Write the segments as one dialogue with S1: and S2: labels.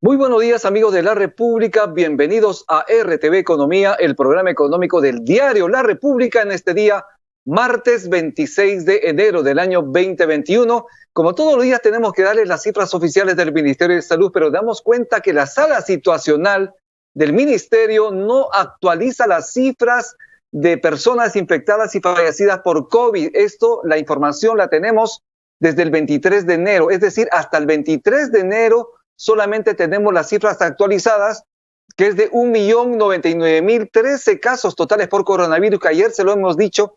S1: Muy buenos días, amigos de La República. Bienvenidos a RTV Economía, el programa económico del diario La República en este día, martes 26 de enero del año 2021. Como todos los días tenemos que darles las cifras oficiales del Ministerio de Salud, pero damos cuenta que la sala situacional del Ministerio no actualiza las cifras de personas infectadas y fallecidas por COVID. La información la tenemos desde el 23 de enero, es decir, hasta el 23 de enero solamente tenemos las cifras actualizadas, que es de 1.099.013 casos totales por coronavirus, que ayer se lo hemos dicho,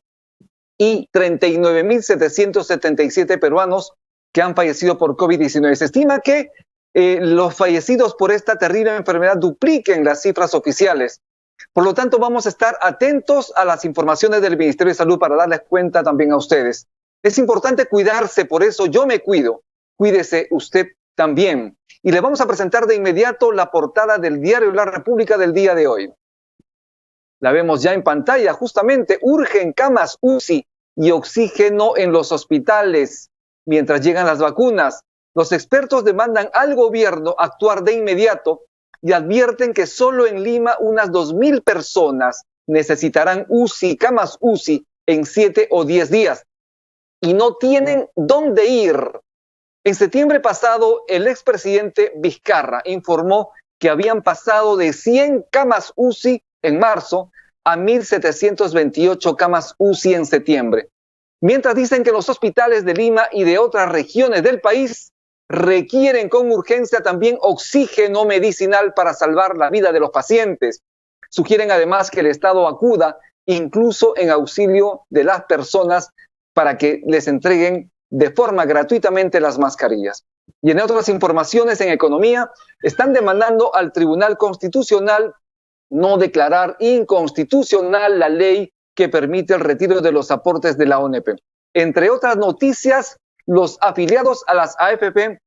S1: y 39.777 peruanos que han fallecido por COVID-19. Se estima que los fallecidos por esta terrible enfermedad dupliquen las cifras oficiales. Por lo tanto, vamos a estar atentos a las informaciones del Ministerio de Salud para darles cuenta también a ustedes. Es importante cuidarse, por eso yo me cuido. Cuídese usted también. Y le vamos a presentar de inmediato la portada del diario La República del día de hoy. La vemos ya en pantalla. Justamente, urgen camas UCI y oxígeno en los hospitales mientras llegan las vacunas. Los expertos demandan al gobierno actuar de inmediato y advierten que solo en Lima unas 2.000 personas necesitarán UCI, camas UCI en 7 o 10 días. Y no tienen dónde ir. En septiembre pasado, el expresidente Vizcarra informó que habían pasado de 100 camas UCI en marzo a 1.728 camas UCI en septiembre. Mientras dicen que los hospitales de Lima y de otras regiones del país requieren con urgencia también oxígeno medicinal para salvar la vida de los pacientes. Sugieren además que el Estado acuda incluso en auxilio de las personas para que les entreguen de forma gratuitamente las mascarillas. Y en otras informaciones en economía, están demandando al Tribunal Constitucional no declarar inconstitucional la ley que permite el retiro de los aportes de la ONP. Entre otras noticias, los afiliados a las AFP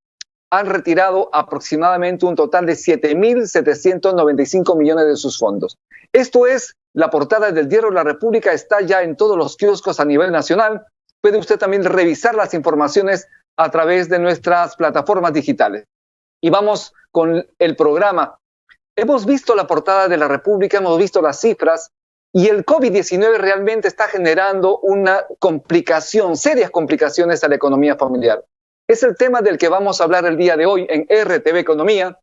S1: han retirado aproximadamente un total de 7.795 millones de sus fondos. Esto es la portada del diario La República, está ya en todos los kioscos a nivel nacional. Puede usted también revisar las informaciones a través de nuestras plataformas digitales. Y vamos con el programa. Hemos visto la portada de La República, hemos visto las cifras, y el COVID-19 realmente está generando una complicación, serias complicaciones a la economía familiar. Es el tema del que vamos a hablar el día de hoy en RTV Economía,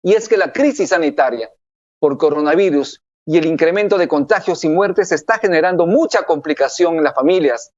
S1: y es que la crisis sanitaria por coronavirus y el incremento de contagios y muertes está generando mucha complicación en las familias.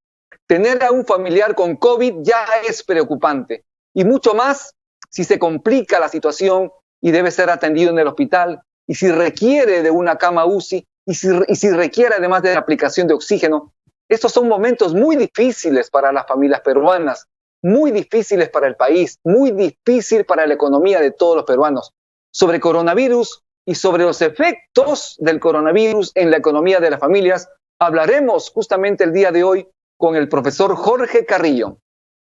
S1: Tener a un familiar con COVID ya es preocupante, y mucho más si se complica la situación y debe ser atendido en el hospital, y si requiere de una cama UCI, y si requiere además de la aplicación de oxígeno. Estos son momentos muy difíciles para las familias peruanas, muy difíciles para el país, muy difícil para la economía de todos los peruanos. Sobre coronavirus y sobre los efectos del coronavirus en la economía de las familias, hablaremos justamente el día de hoy con el profesor Jorge Carrillo,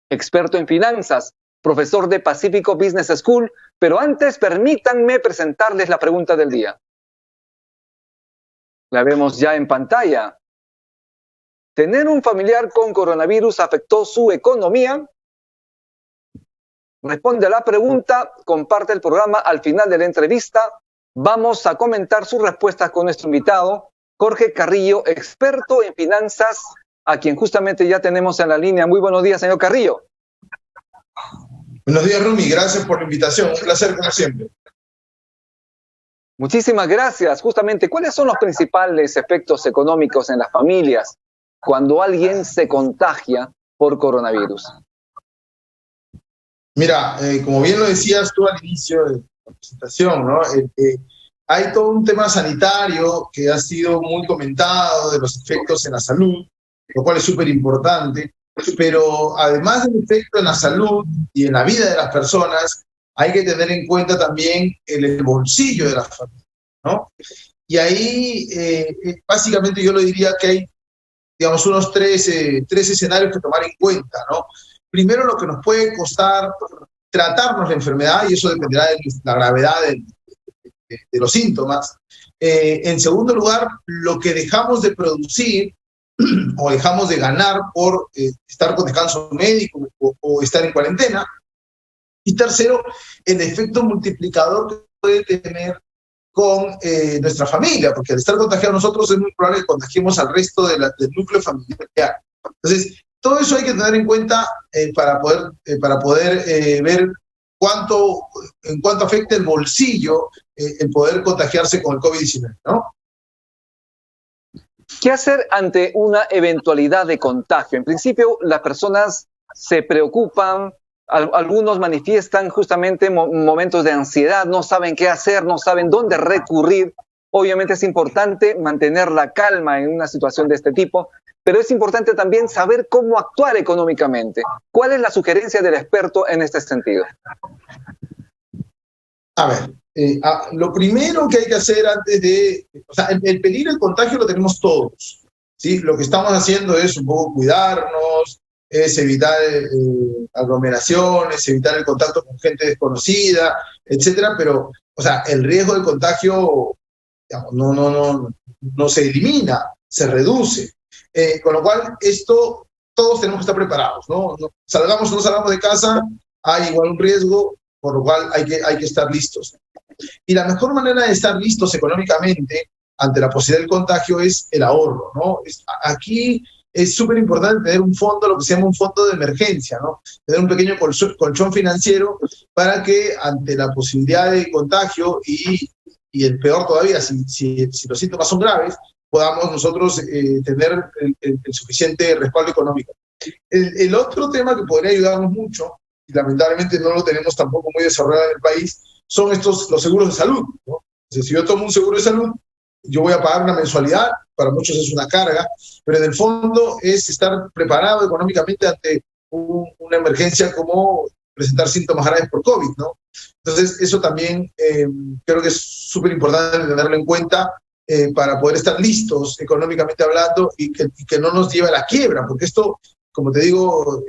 S1: experto en finanzas, profesor de Pacífico Business School, pero antes permítanme presentarles la pregunta del día. La vemos ya en pantalla. ¿Tener un familiar con coronavirus afectó su economía? Responde a la pregunta, comparte el programa al final de la entrevista. Vamos a comentar sus respuestas con nuestro invitado, Jorge Carrillo, experto en finanzas, a quien justamente ya tenemos en la línea. Muy buenos días, señor Carrillo.
S2: Buenos días, Rumi. Gracias por la invitación. Un placer, como siempre.
S1: Muchísimas gracias. Justamente, ¿cuáles son los principales efectos económicos en las familias cuando alguien se contagia por coronavirus?
S2: Mira, como bien lo decías tú al inicio de la presentación, ¿no? Hay todo un tema sanitario que ha sido muy comentado de los efectos en la salud, lo cual es súper importante, pero además del efecto en la salud y en la vida de las personas, hay que tener en cuenta también el bolsillo de las familias, ¿no? Y ahí, básicamente yo lo diría que hay, digamos, unos tres escenarios que tomar en cuenta, ¿no? Primero, lo que nos puede costar tratarnos la enfermedad, y eso dependerá de la gravedad de los síntomas. En segundo lugar, lo que dejamos de producir o dejamos de ganar por estar con descanso médico o estar en cuarentena. Y tercero, el efecto multiplicador que puede tener con nuestra familia, porque al estar contagiados nosotros es muy probable que contagiemos al resto del núcleo familiar. Entonces, todo eso hay que tener en cuenta para poder ver en cuánto afecta el bolsillo el poder contagiarse con el COVID-19, ¿no?
S1: ¿Qué hacer ante una eventualidad de contagio? En principio, las personas se preocupan, algunos manifiestan justamente momentos de ansiedad, no saben qué hacer, no saben dónde recurrir. Obviamente es importante mantener la calma en una situación de este tipo, pero es importante también saber cómo actuar económicamente. ¿Cuál es la sugerencia del experto en este sentido?
S2: A ver, lo primero que hay que hacer antes de... O sea, el peligro del contagio lo tenemos todos, ¿sí? Lo que estamos haciendo es un poco cuidarnos, es evitar aglomeraciones, evitar el contacto con gente desconocida, etcétera, pero, o sea, el riesgo del contagio, digamos, no se elimina, se reduce. Con lo cual, esto, todos tenemos que estar preparados, ¿no? Salgamos o no salgamos de casa, hay igual un riesgo, por lo cual hay que estar listos. Y la mejor manera de estar listos económicamente ante la posibilidad del contagio es el ahorro, ¿no? Aquí es súper importante tener un fondo, lo que se llama un fondo de emergencia, ¿no? Tener un pequeño colchón financiero para que ante la posibilidad de contagio y el peor todavía, si los síntomas son graves, podamos nosotros tener el suficiente respaldo económico. El otro tema que podría ayudarnos mucho, y lamentablemente no lo tenemos tampoco muy desarrollado en el país, son los seguros de salud, ¿no? O sea, si yo tomo un seguro de salud, yo voy a pagar una mensualidad, para muchos es una carga, pero en el fondo es estar preparado económicamente ante una emergencia como presentar síntomas graves por COVID, ¿no? Entonces, eso también creo que es súper importante tenerlo en cuenta para poder estar listos económicamente hablando y que no nos lleve a la quiebra, porque esto, como te digo,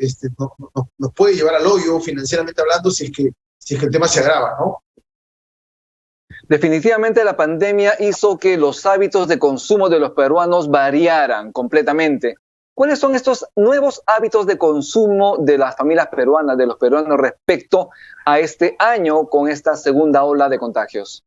S2: nos puede llevar al hoyo financieramente hablando si es que el tema se agrava, ¿no?
S1: Definitivamente la pandemia hizo que los hábitos de consumo de los peruanos variaran completamente. ¿Cuáles son estos nuevos hábitos de consumo de las familias peruanas, de los peruanos respecto a este año con esta segunda ola de contagios?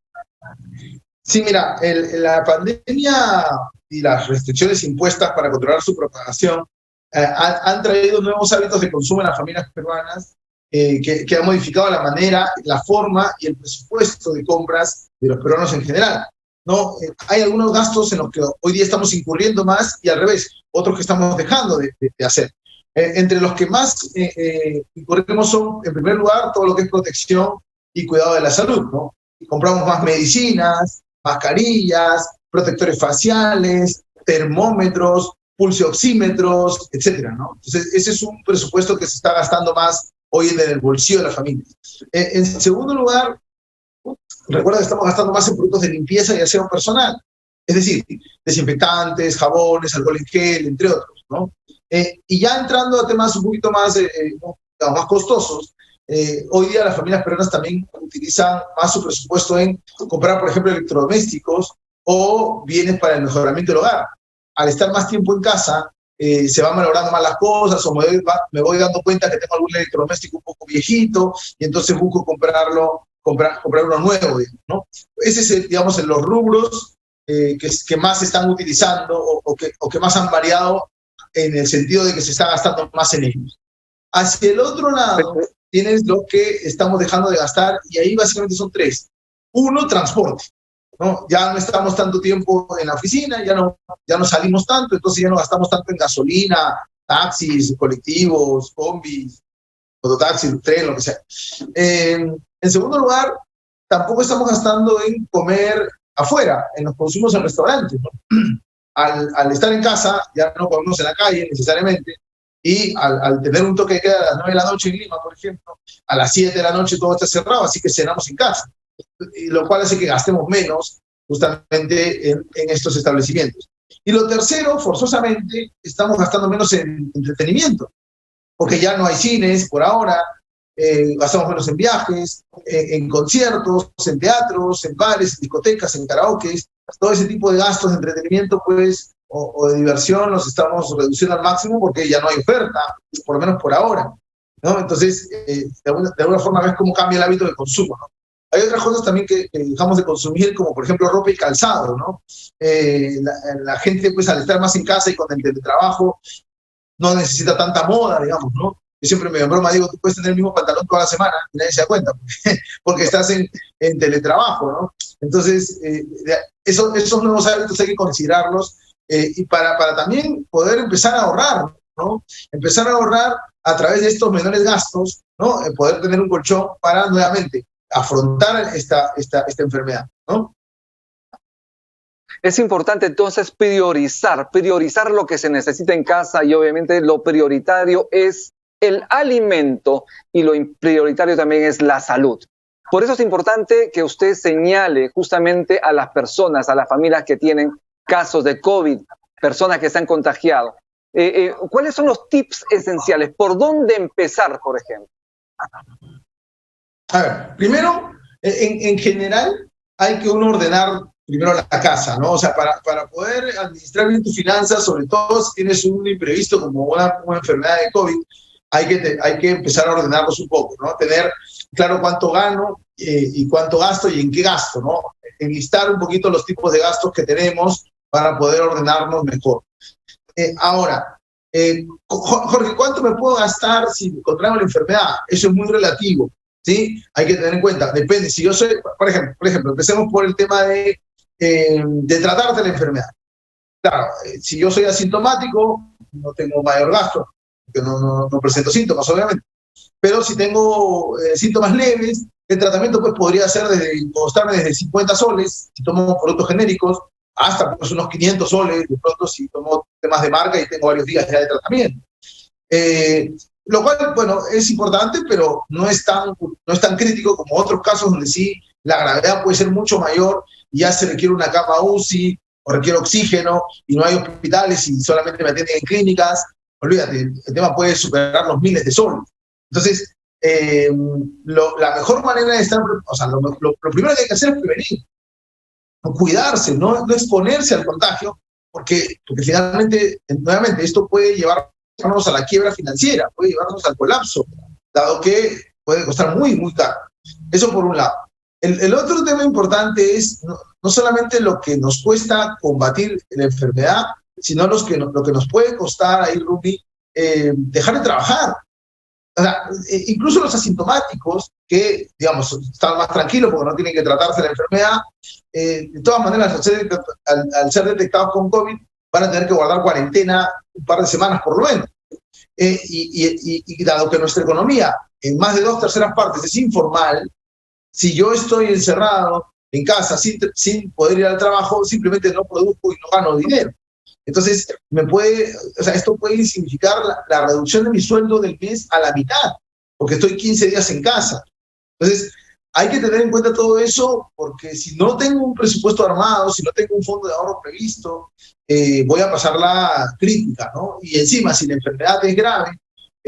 S2: Sí, mira, la pandemia y las restricciones impuestas para controlar su propagación han traído nuevos hábitos de consumo en las familias peruanas que han modificado la manera, la forma y el presupuesto de compras de los peruanos en general, ¿no? Hay algunos gastos en los que hoy día estamos incurriendo más y al revés, otros que estamos dejando de hacer. Entre los que más incurrimos son, en primer lugar, todo lo que es protección y cuidado de la salud, ¿no? Compramos más medicinas, mascarillas, protectores faciales, termómetros, pulsioxímetros, etcétera, ¿no? Entonces, ese es un presupuesto que se está gastando más hoy en el bolsillo de las familias. En segundo lugar, recuerda que estamos gastando más en productos de limpieza y aseo personal, es decir, desinfectantes, jabones, alcohol en gel, entre otros, ¿no? Y ya entrando a temas un poquito más costosos, hoy día las familias peruanas también utilizan más su presupuesto en comprar, por ejemplo, electrodomésticos o bienes para el mejoramiento del hogar. Al estar más tiempo en casa, se van malogrando más las cosas o me voy dando cuenta que tengo algún electrodoméstico un poco viejito y entonces busco comprar uno nuevo, ¿no? Ese es, digamos, en los rubros que más se están utilizando o que más han variado en el sentido de que se está gastando más en ellos. Hacia el otro lado tienes lo que estamos dejando de gastar y ahí básicamente son tres. Uno, transporte, ¿no? Ya no estamos tanto tiempo en la oficina, ya no salimos tanto, entonces ya no gastamos tanto en gasolina, taxis, colectivos, combis, mototaxis, tren, lo que sea. En segundo lugar, tampoco estamos gastando en comer afuera, en los consumos en restaurantes, ¿no? Al estar en casa, ya no comemos en la calle necesariamente, y al tener un toque de queda a las 9 de la noche en Lima, por ejemplo, a las 7 de la noche todo está cerrado, así que cenamos en casa, y lo cual hace que gastemos menos justamente en estos establecimientos. Y lo tercero, forzosamente, estamos gastando menos en entretenimiento, porque ya no hay cines por ahora, gastamos menos en viajes, en conciertos, en teatros, en bares, en discotecas, en karaokes, todo ese tipo de gastos de entretenimiento, pues, o de diversión los estamos reduciendo al máximo porque ya no hay oferta, por lo menos por ahora. ¿no? Entonces, de alguna forma ves cómo cambia el hábito de consumo, ¿no? Hay otras cosas también que dejamos de consumir, como por ejemplo ropa y calzado, ¿no? La gente, pues al estar más en casa y con el teletrabajo, no necesita tanta moda, digamos, ¿no? Yo siempre me en broma digo, tú puedes tener el mismo pantalón toda la semana y nadie se da cuenta, porque estás en teletrabajo, ¿no? Entonces, esos nuevos hábitos hay que considerarlos y para también poder empezar a ahorrar, ¿no? Empezar a ahorrar a través de estos menores gastos, ¿no? Poder tener un colchón para nuevamente afrontar esta enfermedad, ¿no?
S1: Es importante entonces priorizar lo que se necesita en casa y obviamente lo prioritario es el alimento y lo prioritario también es la salud. Por eso es importante que usted señale justamente a las personas, a las familias que tienen casos de COVID, personas que se han contagiado. ¿Cuáles son los tips esenciales? ¿Por dónde empezar, por ejemplo?
S2: A ver, primero, en general, hay que uno ordenar primero la casa, ¿no? O sea, para poder administrar bien tus finanzas, sobre todo si tienes un imprevisto como una enfermedad de COVID, hay que empezar a ordenarlos un poco, ¿no? Tener claro cuánto gano y cuánto gasto y en qué gasto, ¿no? Enlistar un poquito los tipos de gastos que tenemos para poder ordenarnos mejor. Ahora, Jorge, ¿cuánto me puedo gastar si contraigo la enfermedad? Eso es muy relativo, ¿sí? Hay que tener en cuenta, depende. Si yo soy, por ejemplo, empecemos por el tema de tratarte la enfermedad. Claro, si yo soy asintomático, no tengo mayor gasto, porque no presento síntomas, obviamente. Pero si tengo síntomas leves, el tratamiento pues podría ser costarme desde 50 soles, si tomo productos genéricos, hasta pues unos 500 soles, de pronto si tomo temas de marca y tengo varios días ya de tratamiento. Lo cual, bueno, es importante, pero no es tan crítico como otros casos donde sí la gravedad puede ser mucho mayor y ya se requiere una cama UCI o requiere oxígeno y no hay hospitales y solamente me atienden en clínicas. Olvídate, el tema puede superar los miles de soles. Entonces, la mejor manera de estar, o sea, lo primero que hay que hacer es prevenir, cuidarse, no exponerse al contagio, porque finalmente, nuevamente, esto puede llevarnos a la quiebra financiera, puede llevarnos al colapso, dado que puede costar muy, muy caro. Eso por un lado. El otro tema importante es no solamente lo que nos cuesta combatir la enfermedad, sino lo que nos puede costar ahí, Rumi, dejar de trabajar. O sea, incluso los asintomáticos que, digamos, están más tranquilos porque no tienen que tratarse la enfermedad, de todas maneras, al ser detectados con COVID, van a tener que guardar cuarentena un par de semanas por lo menos. Y dado que nuestra economía en más de 2/3 partes es informal, si yo estoy encerrado en casa sin poder ir al trabajo, simplemente no produzco y no gano dinero. Entonces, esto puede significar la reducción de mi sueldo del mes a la mitad, porque estoy 15 días en casa. Entonces, hay que tener en cuenta todo eso, porque si no tengo un presupuesto armado, si no tengo un fondo de ahorro previsto, voy a pasar la crítica, ¿no? Y encima, si la enfermedad es grave,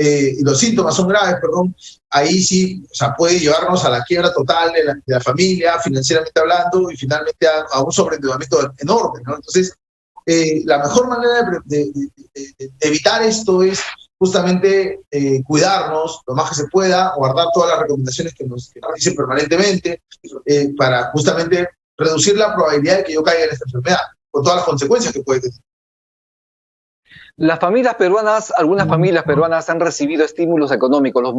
S2: y los síntomas son graves, perdón, ahí sí, o sea, puede llevarnos a la quiebra total de la familia, financieramente hablando, y finalmente a un sobreendeudamiento enorme, ¿no? Entonces, la mejor manera de evitar esto es justamente cuidarnos lo más que se pueda, guardar todas las recomendaciones que nos dicen permanentemente, para justamente reducir la probabilidad de que yo caiga en esta enfermedad, con todas las consecuencias que puede tener.
S1: Las familias peruanas, algunas familias peruanas han recibido estímulos económicos, los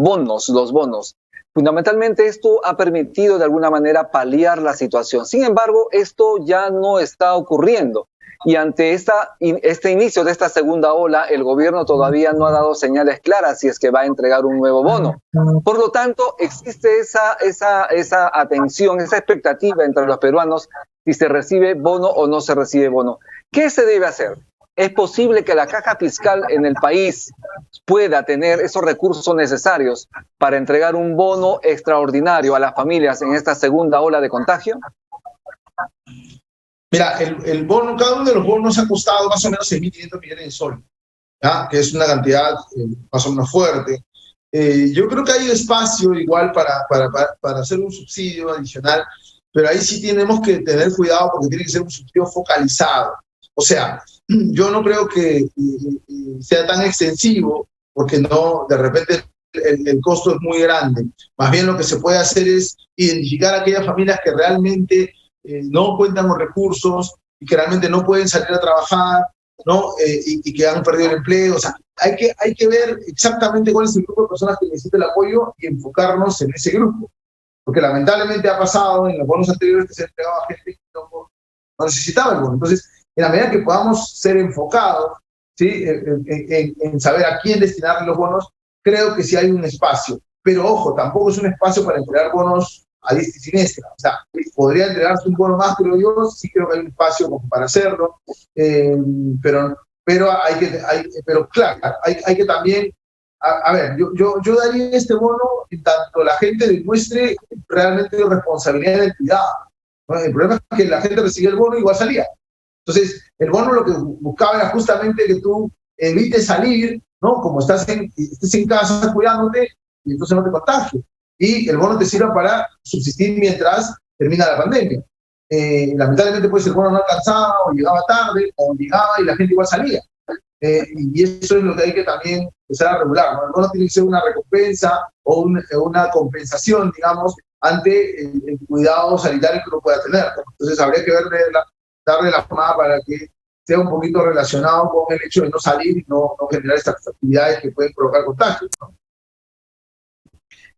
S1: bonos. Fundamentalmente esto ha permitido de alguna manera paliar la situación. Sin embargo, esto ya no está ocurriendo. Y ante este inicio de esta segunda ola, el gobierno todavía no ha dado señales claras si es que va a entregar un nuevo bono. Por lo tanto, existe esa atención, esa expectativa entre los peruanos si se recibe bono o no se recibe bono. ¿Qué se debe hacer? ¿Es posible que la caja fiscal en el país pueda tener esos recursos necesarios para entregar un bono extraordinario a las familias en esta segunda ola de contagio?
S2: Mira, el bono, cada uno de los bonos ha costado más o menos 6.500 millones de soles, ¿ya? Que es una cantidad más o menos fuerte. Yo creo que hay espacio igual para hacer un subsidio adicional, pero ahí sí tenemos que tener cuidado porque tiene que ser un subsidio focalizado. O sea, yo no creo que sea tan extensivo porque no, de repente el costo es muy grande. Más bien lo que se puede hacer es identificar a aquellas familias que realmente no cuentan con recursos y que realmente no pueden salir a trabajar, ¿no? Y que han perdido el empleo. O sea, hay que ver exactamente cuál es el grupo de personas que necesita el apoyo y enfocarnos en ese grupo. Porque lamentablemente ha pasado en los bonos anteriores que se ha entregado a gente que no necesitaba el bono. Entonces, en la medida que podamos ser enfocados, ¿sí? en saber a quién destinar los bonos, creo que sí hay un espacio. Pero ojo, tampoco es un espacio para entregar bonos a diestra y siniestra. O sea, podría entregarse un bono más, pero yo sí creo que hay un espacio como para hacerlo. Pero claro, hay que también, a ver, yo daría este bono en tanto la gente demuestre realmente responsabilidad del cuidado, ¿no? El problema es que la gente recibía el bono y igual salía. Entonces, el bono lo que buscaba era justamente que tú evites salir, ¿no? Como estés en casa cuidándote, y entonces no te contagies. Y el bono te sirva para subsistir mientras termina la pandemia. Lamentablemente, pues el bono no alcanzaba, o llegaba tarde, o llegaba y la gente igual salía. Y eso es lo que hay que también empezar a regular, ¿no? El bono tiene que ser una recompensa o una compensación, digamos, ante el cuidado sanitario que uno pueda tener, ¿no? Entonces habría que darle la forma para que sea un poquito relacionado con el hecho de no salir y no generar estas actividades que pueden provocar contagios, ¿no?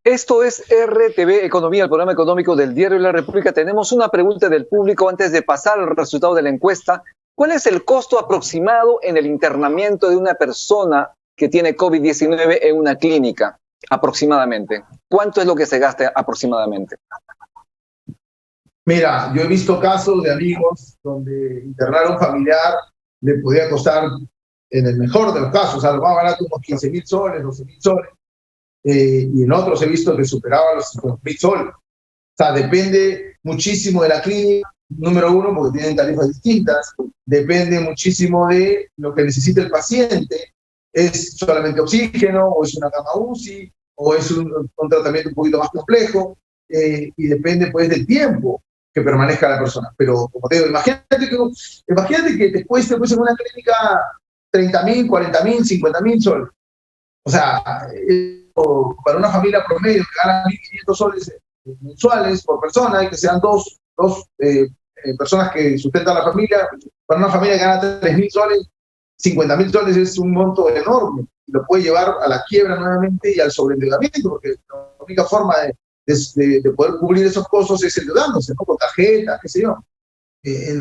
S1: Esto es RTV Economía, el programa económico del Diario de la República. Tenemos una pregunta del público antes de pasar al resultado de la encuesta. ¿Cuál es el costo aproximado en el internamiento de una persona que tiene COVID-19 en una clínica? Aproximadamente. ¿Cuánto es lo que se gasta aproximadamente?
S2: Mira, yo he visto casos de amigos donde internar a un familiar le podía costar, en el mejor de los casos, o sea, lo más barato, unos 15.000 soles, 12.000 soles. Y en otros he visto que superaba los 50.000 soles. O sea, depende muchísimo de la clínica, número uno, porque tienen tarifas distintas, depende muchísimo de lo que necesita el paciente, es solamente oxígeno, o es una cama UCI, o es un tratamiento un poquito más complejo, y depende pues del tiempo que permanezca la persona. Pero como te digo, imagínate que te cueste pues en una clínica 30.000, 40.000, 50.000 soles. O sea, para una familia promedio que gana 1.500 soles mensuales por persona y que sean dos personas que sustentan a la familia, para una familia que gana 3.000 soles, 50.000 soles es un monto enorme y lo puede llevar a la quiebra nuevamente y al sobreendeudamiento, porque la única forma de poder cubrir esos costos es endeudándose, ¿no? Con tarjetas, qué sé yo,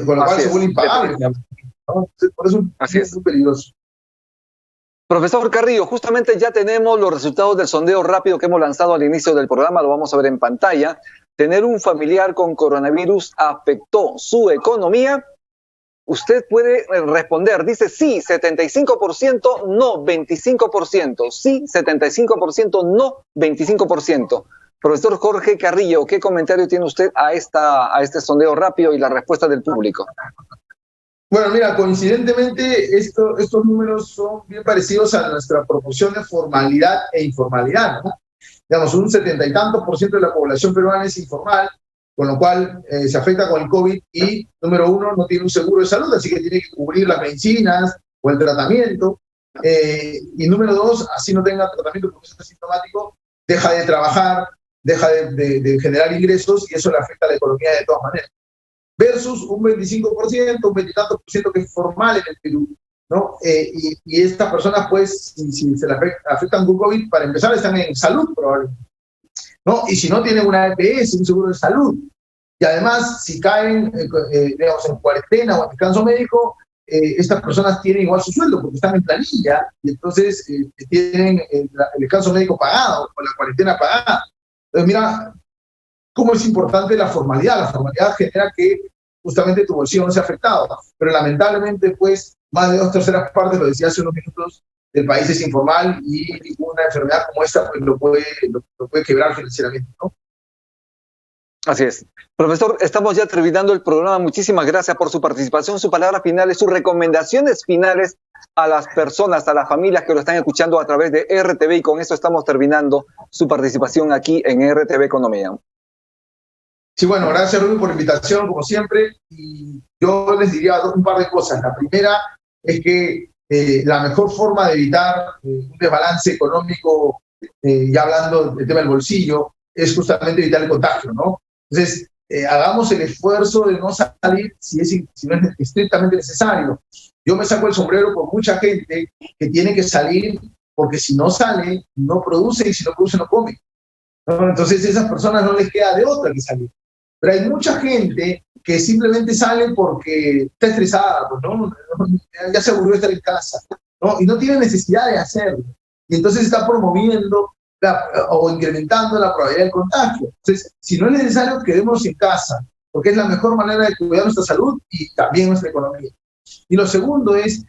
S2: con lo cual se vuelve impagable, ¿no? Por eso es muy peligroso.
S1: Profesor Carrillo, justamente ya tenemos los resultados del sondeo rápido que hemos lanzado al inicio del programa, lo vamos a ver en pantalla. ¿Tener un familiar con coronavirus afectó su economía? Usted puede responder, dice sí, 75%, no, 25%. Sí, 75%, no, 25%. Profesor Jorge Carrillo, ¿qué comentario tiene usted a este sondeo rápido y la respuesta del público?
S2: Bueno, mira, coincidentemente estos números son bien parecidos a nuestra proporción de formalidad e informalidad, ¿no? Digamos, un 70 y tantos % de la población peruana es informal, con lo cual se afecta con el COVID y, número uno, no tiene un seguro de salud, así que tiene que cubrir las medicinas o el tratamiento. Y número dos, así no tenga tratamiento porque es asintomático, deja de trabajar, deja de generar ingresos y eso le afecta a la economía de todas maneras. Versus un 25%, un 20 y tantos % que es formal en el Perú, ¿no? Y estas personas, pues, si se le afectan con COVID, para empezar, están en salud probablemente, ¿no? Y si no, tienen una EPS, un seguro de salud. Y además, si caen, digamos, en cuarentena o en descanso médico, estas personas tienen igual su sueldo porque están en planilla y entonces tienen el descanso médico pagado o la cuarentena pagada. Entonces, mira cómo es importante la formalidad. La formalidad genera que justamente tu bolsillo no sea afectado. Pero lamentablemente, pues, más de 2/3 partes, lo decía hace unos minutos, del país es informal y una enfermedad como esta pues, lo puede quebrar financieramente, ¿no?
S1: Así es. Profesor, estamos ya terminando el programa. Muchísimas gracias por su participación, sus palabras finales, sus recomendaciones finales a las personas, a las familias que lo están escuchando a través de RTV, y con eso estamos terminando su participación aquí en RTV Economía.
S2: Sí, bueno, gracias Rubén por la invitación, como siempre, y yo les diría un par de cosas. La primera es que la mejor forma de evitar un desbalance económico ya hablando del tema del bolsillo, es justamente evitar el contagio, ¿no? Entonces, hagamos el esfuerzo de no salir si no es estrictamente necesario. Yo me saco el sombrero por mucha gente que tiene que salir porque si no sale, no produce y si no produce, no come, ¿no? Entonces, a esas personas no les queda de otra que salir. Pero hay mucha gente que simplemente sale porque está estresada, pues, ¿no? Ya se aburrió de estar en casa, ¿no? Y no tiene necesidad de hacerlo. Y entonces está promoviendo o incrementando la probabilidad de contagio. Entonces, si no es necesario, quedémonos en casa, porque es la mejor manera de cuidar nuestra salud y también nuestra economía. Y lo segundo es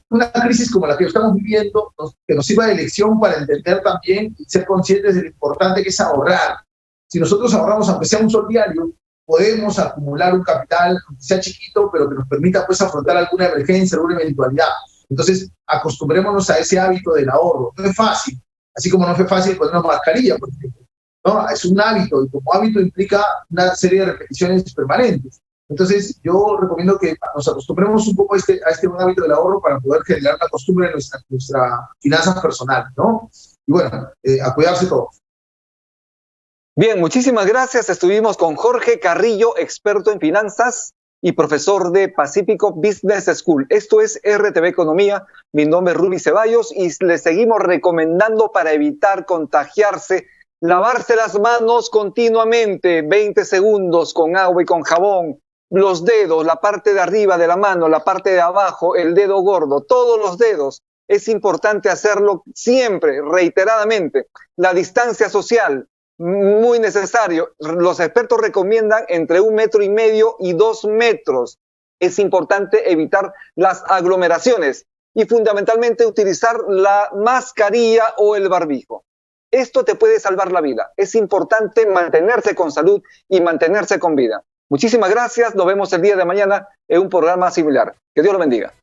S2: una crisis como la que estamos viviendo, que nos sirva de lección para entender también y ser conscientes de lo importante que es ahorrar. Si nosotros ahorramos, aunque sea un sol diario, podemos acumular un capital, aunque sea chiquito, pero que nos permita pues afrontar alguna emergencia, alguna eventualidad. Entonces, acostumbrémonos a ese hábito del ahorro. No es fácil, así como no fue fácil poner una mascarilla, por ejemplo, ¿no? Es un hábito y como hábito implica una serie de repeticiones permanentes. Entonces, yo recomiendo que nos acostumbremos un poco a este hábito del ahorro para poder generar una costumbre en nuestra finanzas personales, ¿no? Y bueno, a cuidarse todos.
S1: Bien, muchísimas gracias. Estuvimos con Jorge Carrillo, experto en finanzas y profesor de Pacífico Business School. Esto es RTV Economía. Mi nombre es Ruby Ceballos y les seguimos recomendando para evitar contagiarse, lavarse las manos continuamente, 20 segundos con agua y con jabón. Los dedos, la parte de arriba de la mano, la parte de abajo, el dedo gordo, todos los dedos. Es importante hacerlo siempre, reiteradamente. La distancia social, muy necesario. Los expertos recomiendan entre 1,5 metros y 2 metros. Es importante evitar las aglomeraciones y fundamentalmente utilizar la mascarilla o el barbijo. Esto te puede salvar la vida. Es importante mantenerse con salud y mantenerse con vida. Muchísimas gracias. Nos vemos el día de mañana en un programa similar. Que Dios lo bendiga.